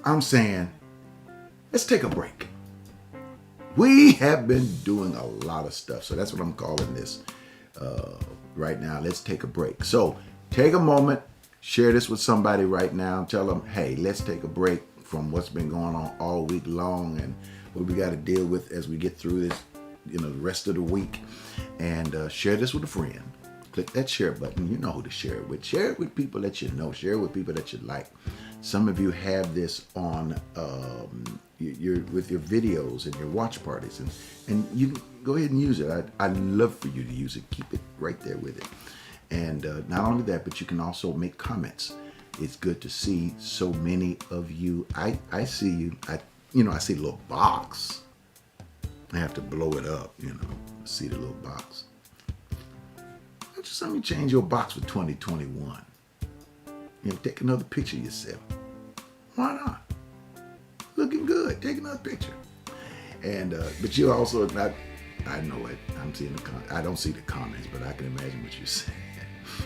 I'm saying, let's take a break. We have been doing a lot of stuff, so that's what I'm calling this right now. Let's take a break. So take a moment, share this with somebody right now. Tell them, hey, let's take a break from what's been going on all week long and what we got to deal with as we get through this, the rest of the week. And share this with a friend. Click that share button. You know who to share it with. Share it with people that you know. Share it with people that you like. Some of you have this on with your videos and your watch parties, and you can go ahead and use it. I'd love for you to use it. Keep it right there with it. And not only that, but you can also make comments. It's good to see so many of you. I see you. I see a little box. I have to blow it up, see the little box. Just let me change your box for 2021. Take another picture of yourself. Why not? Looking good. Take another picture. And but you also not. I know it. I'm seeing I don't see the comments, but I can imagine what you're saying.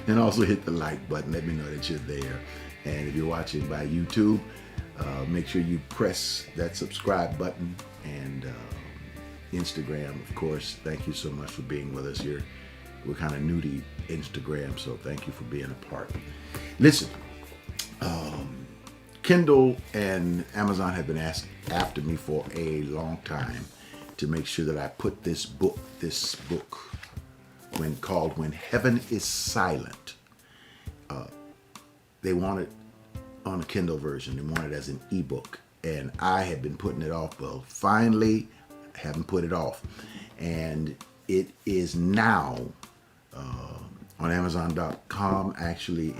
And also hit the like button. Let me know that you're there. And if you're watching by YouTube, make sure you press that subscribe button. And Instagram, of course. Thank you so much for being with us. We're kind of new to Instagram, so thank you for being a part. Listen, Kindle and Amazon have been asking after me for a long time to make sure that I put this book, called When Heaven is Silent. They want it on a Kindle version. They want it as an ebook. And I have been putting it off. Well, finally, I haven't put it off. And it is now on Amazon.com. Actually,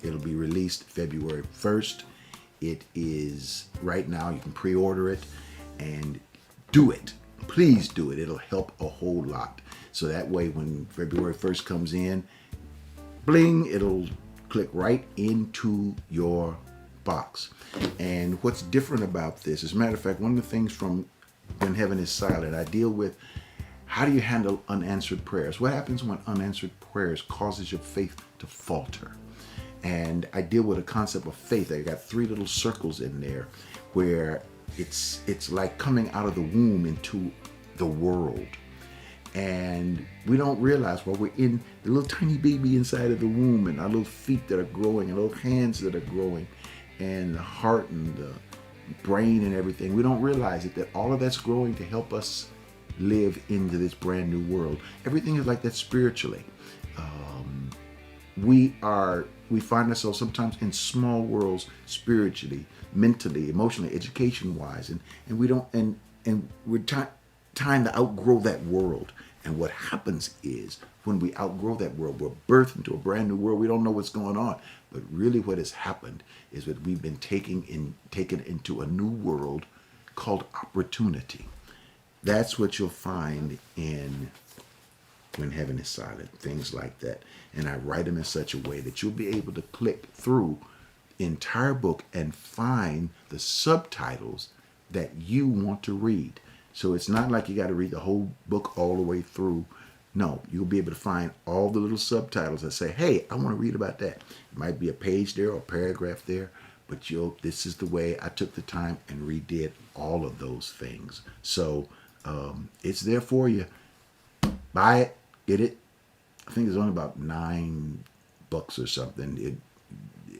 it'll be released February 1st. It is right now. You can pre-order it and do it. Please do it. It'll help a whole lot. So that way, when February 1st comes in, bling, it'll click right into your box. And what's different about this, as a matter of fact, one of the things from When Heaven is Silent, I deal with how do you handle unanswered prayers? What happens when unanswered prayers causes your faith to falter? And I deal with a concept of faith. I got 3 little circles in there where it's like coming out of the womb into the world. And we don't realize while we're in the little tiny baby inside of the womb, and our little feet that are growing, and little hands that are growing, and the heart and the brain and everything, we don't realize it, that all of that's growing to help us live into this brand new world. Everything is like that spiritually. We find ourselves sometimes in small worlds spiritually, mentally, emotionally, education-wise, and we don't, and we're trying to outgrow that world. And what happens is when we outgrow that world, we're birthed into a brand new world. We don't know what's going on, but really what has happened is that we've been taken into a new world called opportunity. That's what you'll find in When Heaven is Silent, things like that. And I write them in such a way that you'll be able to click through the entire book and find the subtitles that you want to read. So it's not like you got to read the whole book all the way through. No, you'll be able to find all the little subtitles that say, hey, I want to read about that. It might be a page there or a paragraph there, but this is the way I took the time and redid all of those things. So it's there for you. Buy it, get it. I think it's only about $9 or something.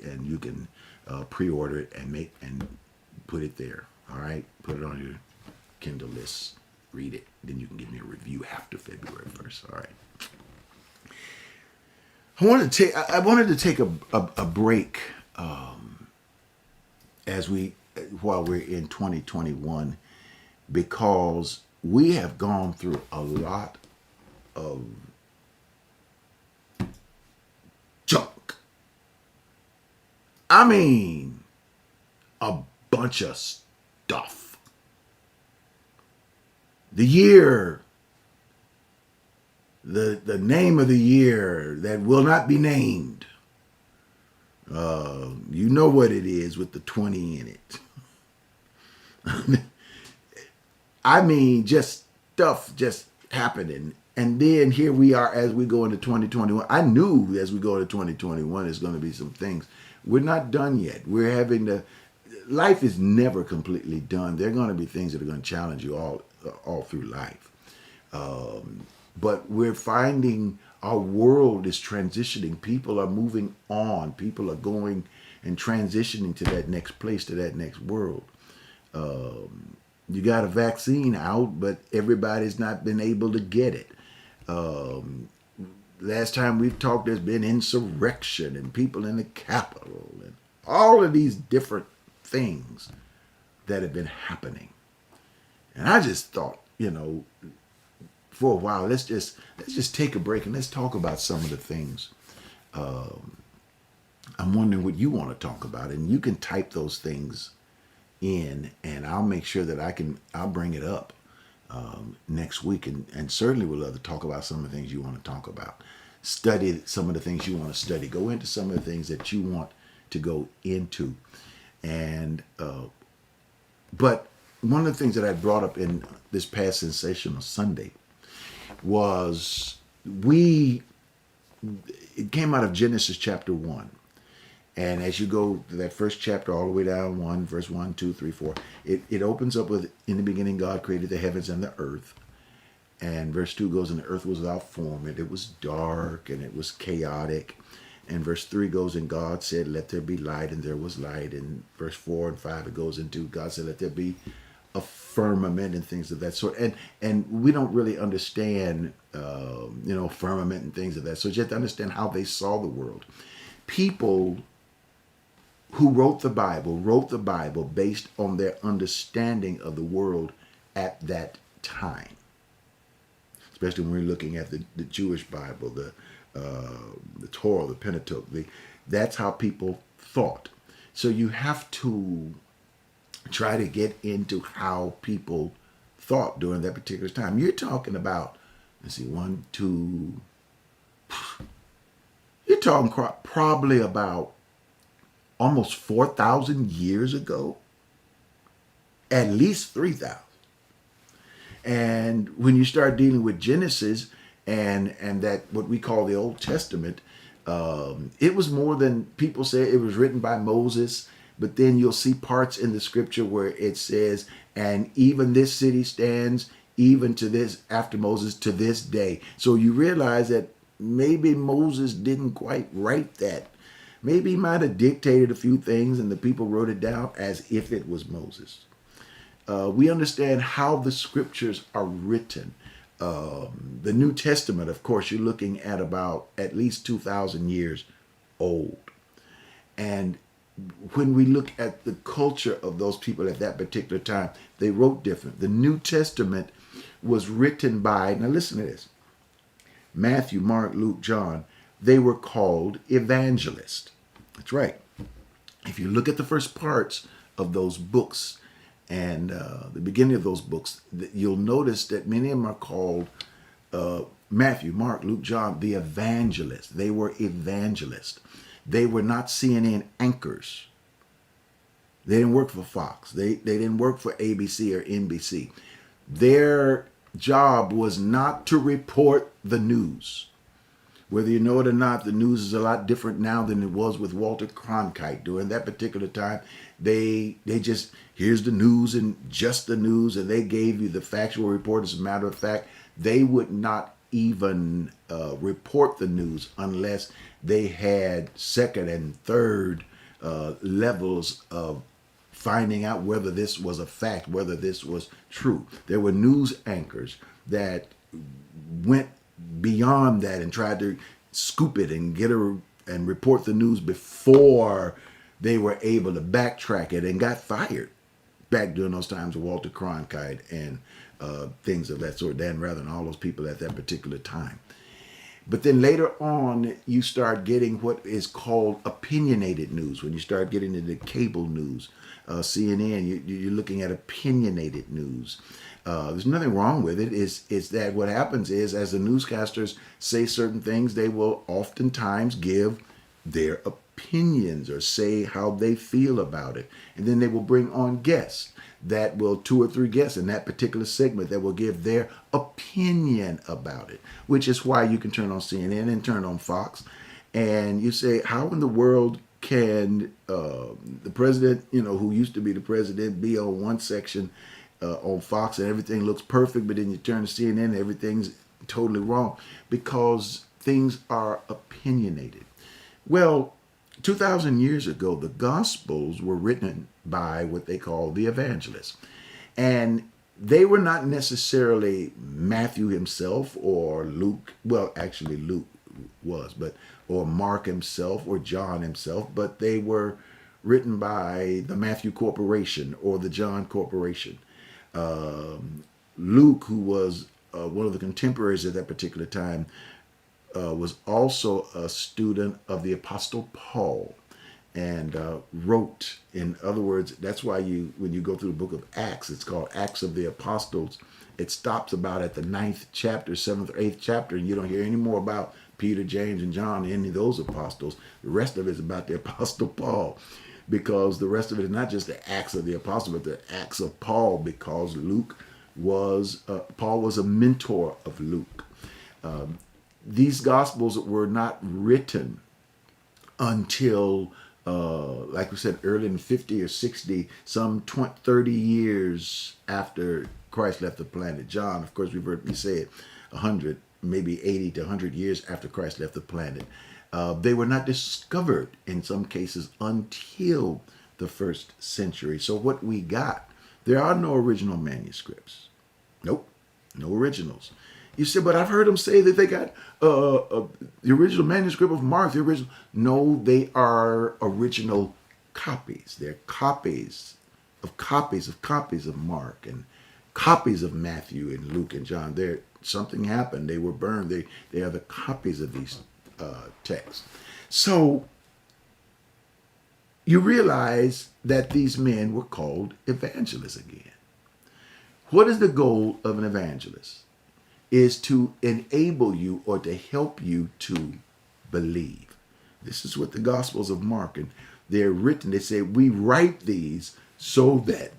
And you can pre-order it and put it there. All right, put it on your Kindle list. Read it. Then you can give me a review after February 1st. All right. I wanted to take a break while we're in 2021, because we have gone through a lot of junk. I mean, a bunch of stuff. The year, the name of the year that will not be named. You know what it is with the 20 in it. I mean, just stuff just happening. And then here we are as we go into 2021. I knew as we go into 2021, there's going to be some things We're not done yet. We're having to. Life is never completely done. There are going to be things that are going to challenge you all through life. But we're finding our world is transitioning. People are moving on. People are going and transitioning to that next place, to that next world. You got a vaccine out, but everybody's not been able to get it. Last time we've talked, there's been insurrection and people in the Capitol and all of these different things that have been happening. And I just thought, for a while, let's just take a break and let's talk about some of the things. I'm wondering what you want to talk about, and you can type those things in, and I'll make sure that I'll bring it up next week, and certainly we'll love to talk about some of the things you want to talk about. Study some of the things you want to study. Go into some of the things that you want to go into, and but one of the things that I brought up in this past Sensational Sunday was it came out of Genesis chapter 1. And as you go to that first chapter all the way down, 1, verse 1, 2, 3, 4, it opens up with, in the beginning God created the heavens and the earth. And verse 2 goes, and the earth was without form, and it was dark, and it was chaotic. And verse 3 goes, and God said, let there be light, and there was light. And verse 4 and 5, it goes into, God said, let there be a firmament and things of that sort. And we don't really understand, firmament and things of that. So you have to understand how they saw the world. People who wrote the Bible based on their understanding of the world at that time. Especially when we're looking at the Jewish Bible, the Torah, the Pentateuch. That's how people thought. So you have to try to get into how people thought during that particular time. You're talking about, you're talking probably about almost 4,000 years ago, at least 3,000. And when you start dealing with Genesis and that what we call the Old Testament, it was more than people say. It was written by Moses, but then you'll see parts in the scripture where it says, and even this city stands even to this, after Moses, to this day. So you realize that maybe Moses didn't quite write that. Maybe he might have dictated a few things and the people wrote it down as if it was Moses. We understand how the scriptures are written. The New Testament, of course, you're looking at about at least 2,000 years old. And when we look at the culture of those people at that particular time, they wrote different. The New Testament was written by, now listen to this, Matthew, Mark, Luke, John. They were called evangelists. That's right. If you look at the first parts of those books and the beginning of those books, you'll notice that many of them are called Matthew, Mark, Luke, John, the evangelists. They were evangelists. They were not CNN anchors. They didn't work for Fox. They didn't work for ABC or NBC. Their job was not to report the news. Whether you know it or not, the news is a lot different now than it was with Walter Cronkite. During that particular time, they just, here's the news and just the news, and they gave you the factual report. As a matter of fact, they would not even report the news unless they had second and third levels of finding out whether this was a fact, whether this was true. There were news anchors that went beyond that and tried to scoop it and and report the news before they were able to backtrack it, and got fired back during those times of Walter Cronkite and things of that sort, Dan Rather and all those people at that particular time. But then later on, you start getting what is called opinionated news. When you start getting into cable news, CNN, you're looking at opinionated news. There's nothing wrong with it. It's that what happens is, as the newscasters say certain things, they will oftentimes give their opinions or say how they feel about it. And then they will bring on guests that will, 2 or 3 guests in that particular segment, that will give their opinion about it, which is why you can turn on CNN and turn on Fox. And you say, how in the world can the president, who used to be the president, be on one section on Fox and everything looks perfect, but then you turn to CNN and everything's totally wrong because things are opinionated. Well, 2,000 years ago, the Gospels were written by what they call the evangelists. And they were not necessarily Matthew himself or Luke. Well, actually, Luke was, or Mark himself or John himself, but they were written by the Matthew Corporation or the John Corporation. Luke, who was one of the contemporaries at that particular time, was also a student of the Apostle Paul and wrote. In other words, that's why when you go through the book of Acts, it's called Acts of the Apostles. It stops about at the 9th chapter, 7th or 8th chapter, and you don't hear any more about Peter, James, and John, any of those apostles. The rest of it is about the Apostle Paul, because the rest of it is not just the Acts of the Apostle, but the Acts of Paul, because Paul was a mentor of Luke. These Gospels were not written until, like we said, early in 50 or 60, some 30 years after Christ left the planet. John, of course, we've heard me say it, 100, maybe 80 to 100 years after Christ left the planet. They were not discovered in some cases until the 1st century. So what we got, there are no original manuscripts. Nope, no originals. You said, but I've heard them say that they got the original manuscript of Mark, the original. No, they are original copies. They're copies of Mark and copies of Matthew and Luke and John. Something happened. They were burned. They are the copies of these texts. So you realize that these men were called evangelists again. What is the goal of an evangelist? Is to enable you or to help you to believe. This is what the Gospels of Mark, and they're written. They say, we write these so that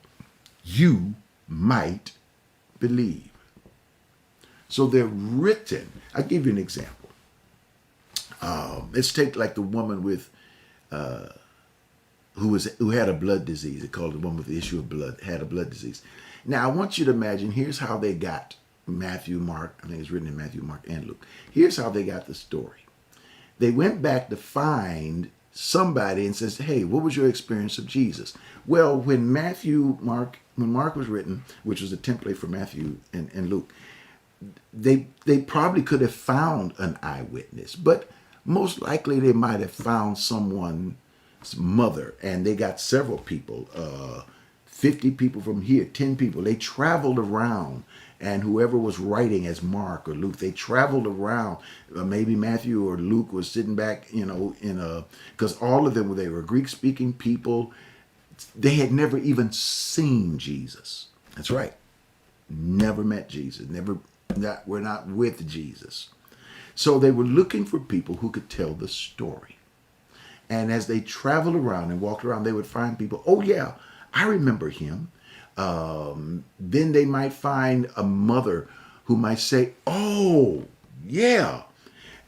you might believe. So they're written. I'll give you an example. Let's take like the woman with who had a blood disease. They called the woman with the issue of blood, had a blood disease. Now I want you to imagine, here's how they got Matthew, Mark, I think it's written in Matthew, Mark, and Luke. Here's how they got the story. They went back to find somebody and says, hey, what was your experience of Jesus? Well, when Mark was written, which was a template for Matthew and Luke, they probably could have found an eyewitness, but most likely they might have found someone's mother, and they got several people, 50 people from here, 10 people. They traveled around, and whoever was writing as Mark or Luke, they traveled around. Maybe Matthew or Luke was sitting back, because all of them, they were Greek-speaking people. They had never even seen Jesus. That's right. Never met Jesus. We're not with Jesus. So they were looking for people who could tell the story. And as they traveled around and walked around, they would find people, oh yeah, I remember him. Then they might find a mother who might say, oh, yeah.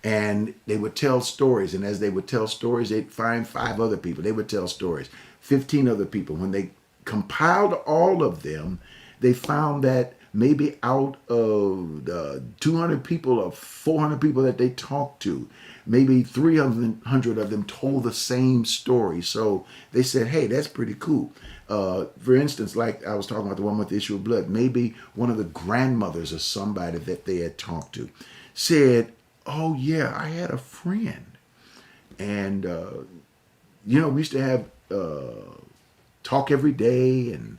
And they would tell stories. And as they would tell stories, they'd find 5 other people. They would tell stories, 15 other people. When they compiled all of them, they found that maybe out of the 200 people or 400 people that they talked to, maybe 300 of them told the same story. So they said, hey, that's pretty cool. For instance, like I was talking about the one with the issue of blood, maybe one of the grandmothers or somebody that they had talked to said, oh yeah, I had a friend. And, we used to have talk every day and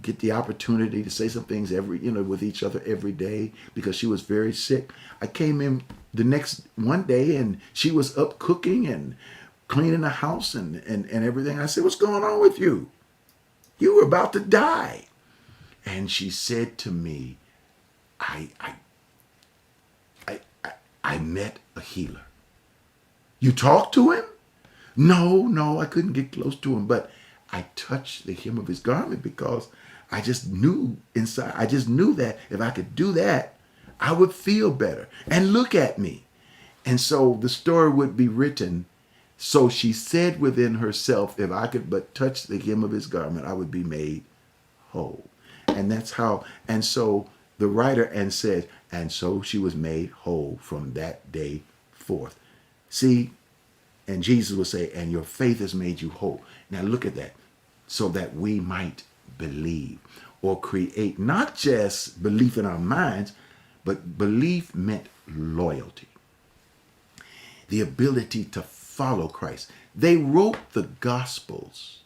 get the opportunity to say some things with each other every day because she was very sick. I came in one day and she was up cooking and cleaning the house and everything. I said, what's going on with you? You were about to die. And she said to me, I met a healer. You talked to him? No, I couldn't get close to him, but I touched the hem of his garment because I just knew inside. I just knew that if I could do that, I would feel better. And look at me. And so the story would be written So she said within herself, if I could but touch the hem of his garment, I would be made whole. And that's how, and so the writer and says, and so she was made whole from that day forth. See, and Jesus will say, and your faith has made you whole. Now look at that. So that we might believe or create not just belief in our minds, but belief meant loyalty, the ability to follow Christ. They wrote the Gospels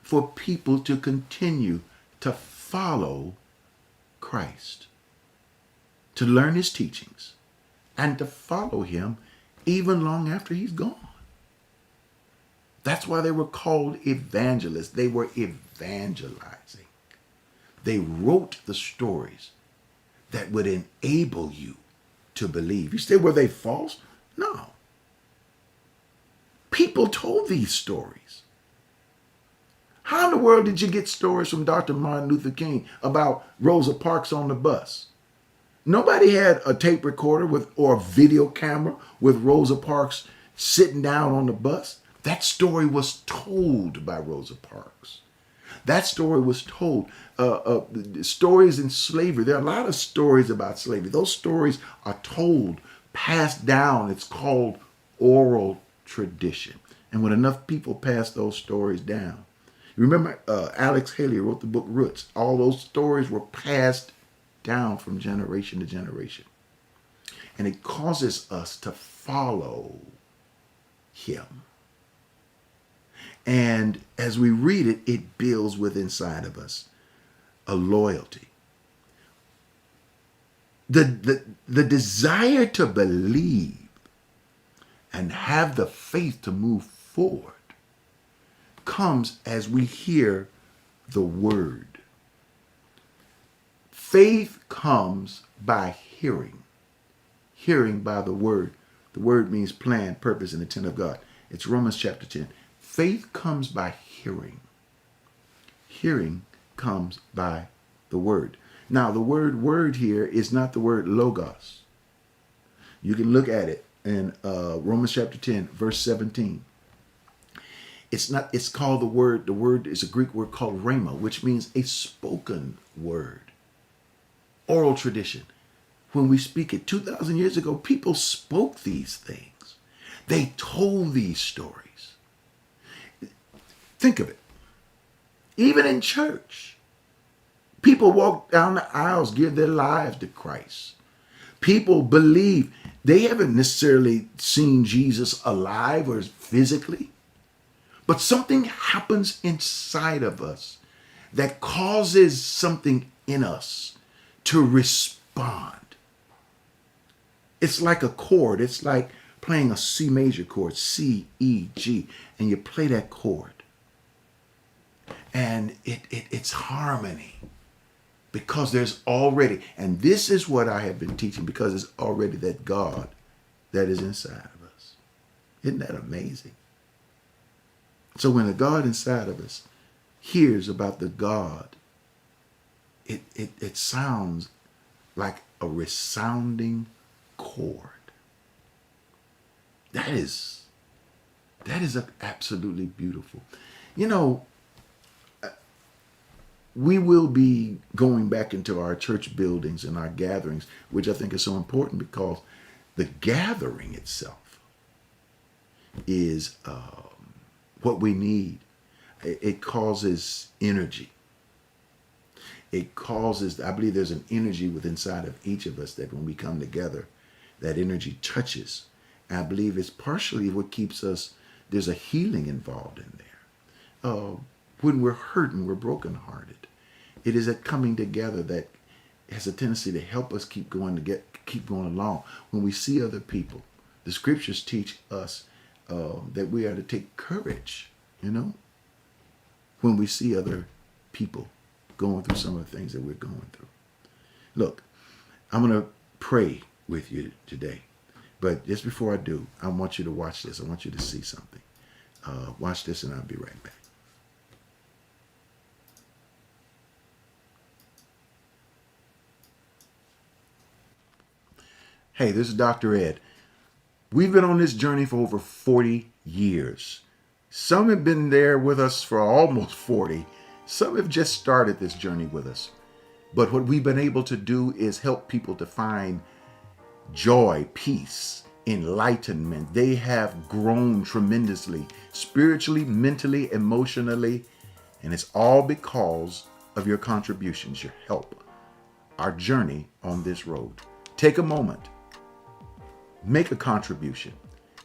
for people to continue to follow Christ, to learn his teachings, and to follow him even long after he's gone. That's why they were called evangelists. They were evangelizing. They wrote the stories that would enable you to believe. You say, were they false? No. People told these stories. How in the world did you get stories from Dr. Martin Luther King about Rosa Parks on the bus? Nobody had a tape recorder or a video camera with Rosa Parks sitting down on the bus. That story was told by Rosa Parks. That story was told. Stories in slavery. There are a lot of stories about slavery. Those stories are told, passed down. It's called oral tradition. And when enough people pass those stories down, remember Alex Haley wrote the book Roots. All those stories were passed down from generation to generation. And it causes us to follow him. And as we read it, it builds within inside of us a loyalty. The desire to believe and have the faith to move forward comes as we hear the word. Faith comes by hearing. Hearing by the word. The word means plan, purpose, and intent of God. It's Romans chapter 10. Faith comes by hearing. Hearing comes by the word. Now, the word here is not the word logos. You can look at it in Romans chapter 10, verse 17. It's called the word is a Greek word called rhema, which means a spoken word. Oral tradition. When we speak it 2,000 years ago, people spoke these things. They told these stories. Think of it. Even in church, people walk down the aisles, give their lives to Christ. People believe. They haven't necessarily seen Jesus alive or physically, but something happens inside of us that causes something in us to respond. It's like a chord. It's like playing a C major chord, C, E, G, and you play that chord. And it's harmony because there's already, and this is what I have been teaching, because it's already that God that is inside of us. Isn't that amazing? So when the God inside of us hears about the God, it sounds like a resounding chord. That is absolutely beautiful. You know, we will be going back into our church buildings and our gatherings, which I think is so important because the gathering itself is what we need. It causes energy. It causes, I believe there's an energy within inside of each of us that when we come together, that energy touches. And I believe it's partially what keeps us, there's a healing involved in there. When we're hurt and we're brokenhearted, it is that coming together that has a tendency to help us keep going along. When we see other people, the scriptures teach us that we are to take courage, when we see other people going through some of the things that we're going through. Look, I'm going to pray with you today. But just before I do, I want you to watch this. I want you to see something. Watch this and I'll be right back. Hey, this is Dr. Ed. We've been on this journey for over 40 years. Some have been there with us for almost 40. Some have just started this journey with us. But what we've been able to do is help people to find joy, peace, enlightenment. They have grown tremendously, spiritually, mentally, emotionally, and it's all because of your contributions, your help, our journey on this road. Take a moment, make a contribution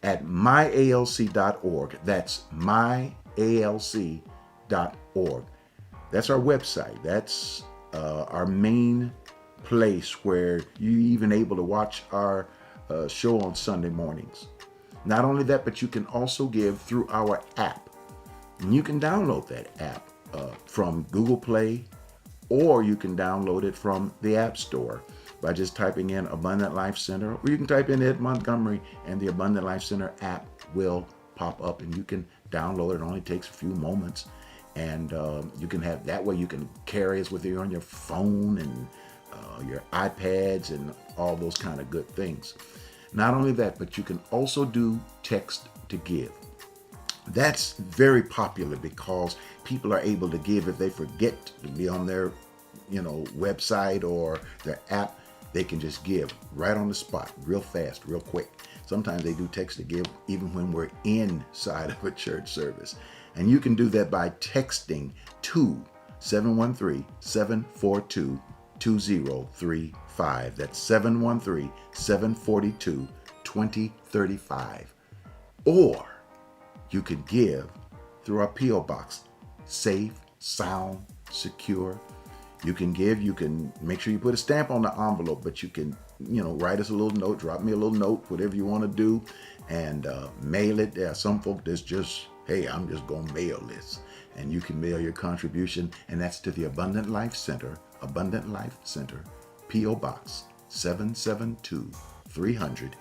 at myalc.org. That's myalc.org. That's our website. That's our main place where you're even able to watch our show on Sunday mornings. Not only that, but you can also give through our app. And you can download that app from Google Play, or you can download it from the App Store by just typing in Abundant Life Center, or you can type in Ed Montgomery and the Abundant Life Center app will pop up and you can download it. It only takes a few moments, and you can have that way. You can carry it with you on your phone and your iPads and all those kind of good things. Not only that, but you can also do text to give. That's very popular because people are able to give if they forget to be on their, website or their app. They can just give right on the spot, real fast, real quick. Sometimes they do text to give even when we're inside of a church service. And you can do that by texting to 713-742-2035. That's 713-742-2035. Or you could give through our P.O. Box. Safe, sound, secure. You can give, you can make sure you put a stamp on the envelope, but you can, write us a little note, drop me a little note, whatever you want to do, and mail it. There are some folk that's just, hey, I'm just going to mail this. And you can mail your contribution, and that's to the Abundant Life Center, P.O. Box 772-300,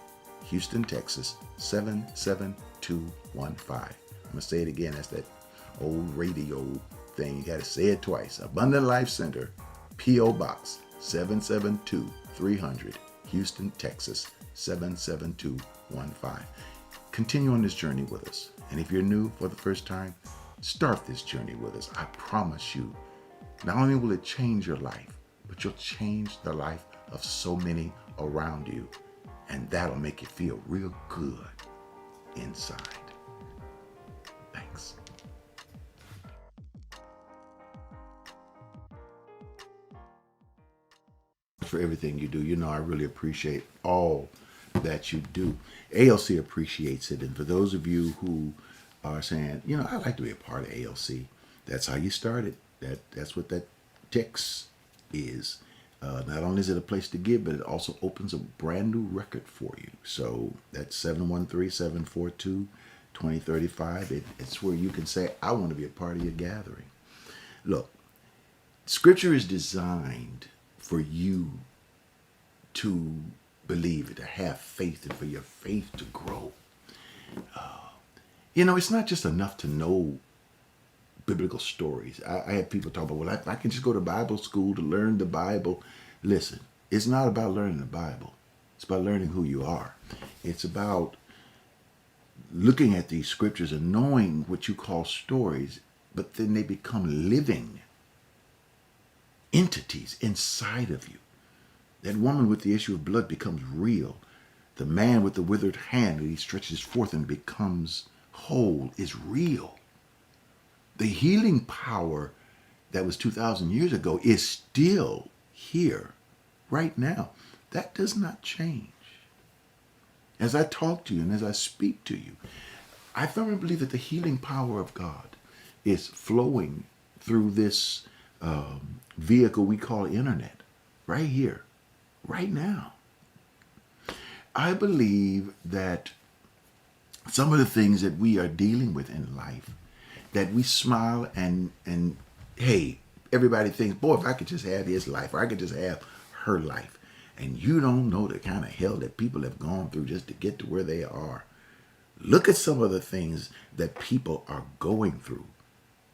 Houston, Texas, 77215. I'm going to say it again. That's that old radio thing. You got to say it twice. Abundant Life Center, P.O. Box 772-300, Houston, Texas, 77215. Continue on this journey with us. And if you're new for the first time, start this journey with us. I promise you, not only will it change your life, but you'll change the life of so many around you. And that'll make you feel real good inside. Thanks. For everything you do. I really appreciate all that you do. ALC appreciates it. And for those of you who are saying, I'd like to be a part of ALC, that's how you started. That's what that text is. Not only is it a place to give, but it also opens a brand new record for you. So that's 713-742-2035. It's where you can say, I want to be a part of your gathering. Look, Scripture is designed for you to believe it, to have faith, and for your faith to grow. It's not just enough to know biblical stories. I have people talk about, well, I can just go to Bible school to learn the Bible. Listen, it's not about learning the Bible. It's about learning who you are. It's about looking at these scriptures and knowing what you call stories, but then they become living entities inside of you. That woman with the issue of blood becomes real. The man with the withered hand that he stretches forth and becomes whole is real. The healing power that was 2,000 years ago is still here right now. That does not change. As I talk to you and as I speak to you, I firmly believe that the healing power of God is flowing through this vehicle we call internet right here, right now. I believe that some of the things that we are dealing with in life, that we smile and hey, everybody thinks, boy, if I could just have his life, or I could just have her life. And you don't know the kind of hell that people have gone through just to get to where they are. Look at some of the things that people are going through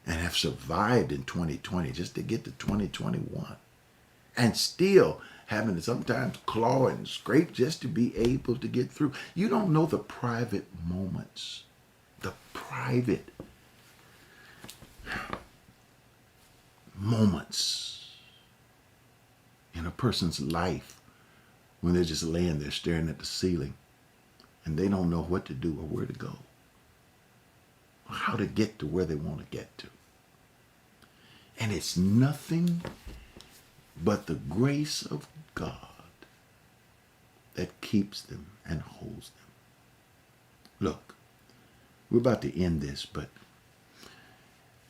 and have survived in 2020 just to get to 2021. And still having to sometimes claw and scrape just to be able to get through. You don't know the private moments the private moments in a person's life when they're just laying there staring at the ceiling and they don't know what to do or where to go, or how to get to where they want to get to. And it's nothing but the grace of God that keeps them and holds them. Look, we're about to end this, but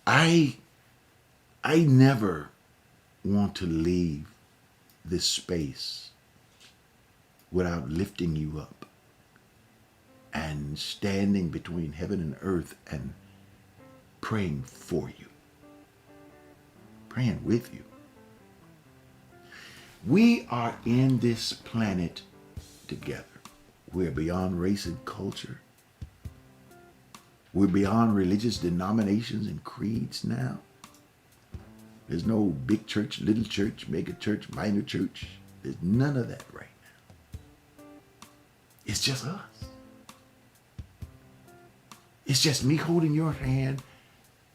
I never want to leave this space without lifting you up and standing between heaven and earth and praying for you, praying with you. We are in this planet together. We're beyond race and culture. We're beyond religious denominations and creeds now. There's no big church, little church, mega church, minor church. There's none of that right now. It's just us. It's just me holding your hand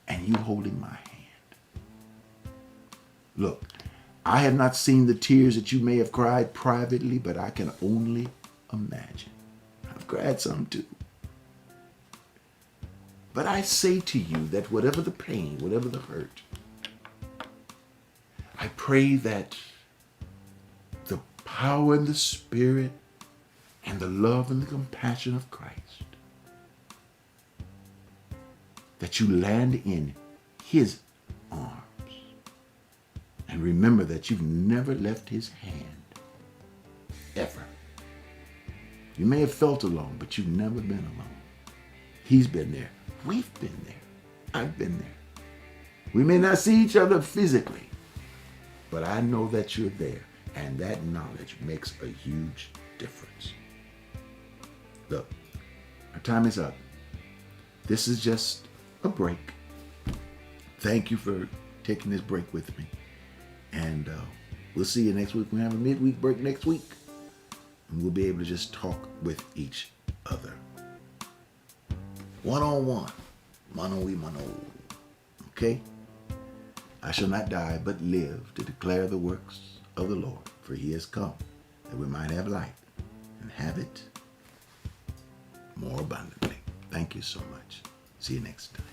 and you holding my hand. Look, I have not seen the tears that you may have cried privately, but I can only imagine. I've cried some too. But I say to you that whatever the pain, whatever the hurt, I pray that the power and the Spirit and the love and the compassion of Christ, that you land in His arms. And remember that you've never left His hand, ever. You may have felt alone, but you've never been alone. He's been there. We've been there. I've been there. We may not see each other physically, but I know that you're there, and that knowledge makes a huge difference. Look, our time is up. This is just a break. Thank you for taking this break with me. And we'll see you next week. We'll have a midweek break next week. And we'll be able to just talk with each other. One-on-one. Mano-y-mano. Okay? I shall not die, but live to declare the works of the Lord. For He has come, that we might have life and have it more abundantly. Thank you so much. See you next time.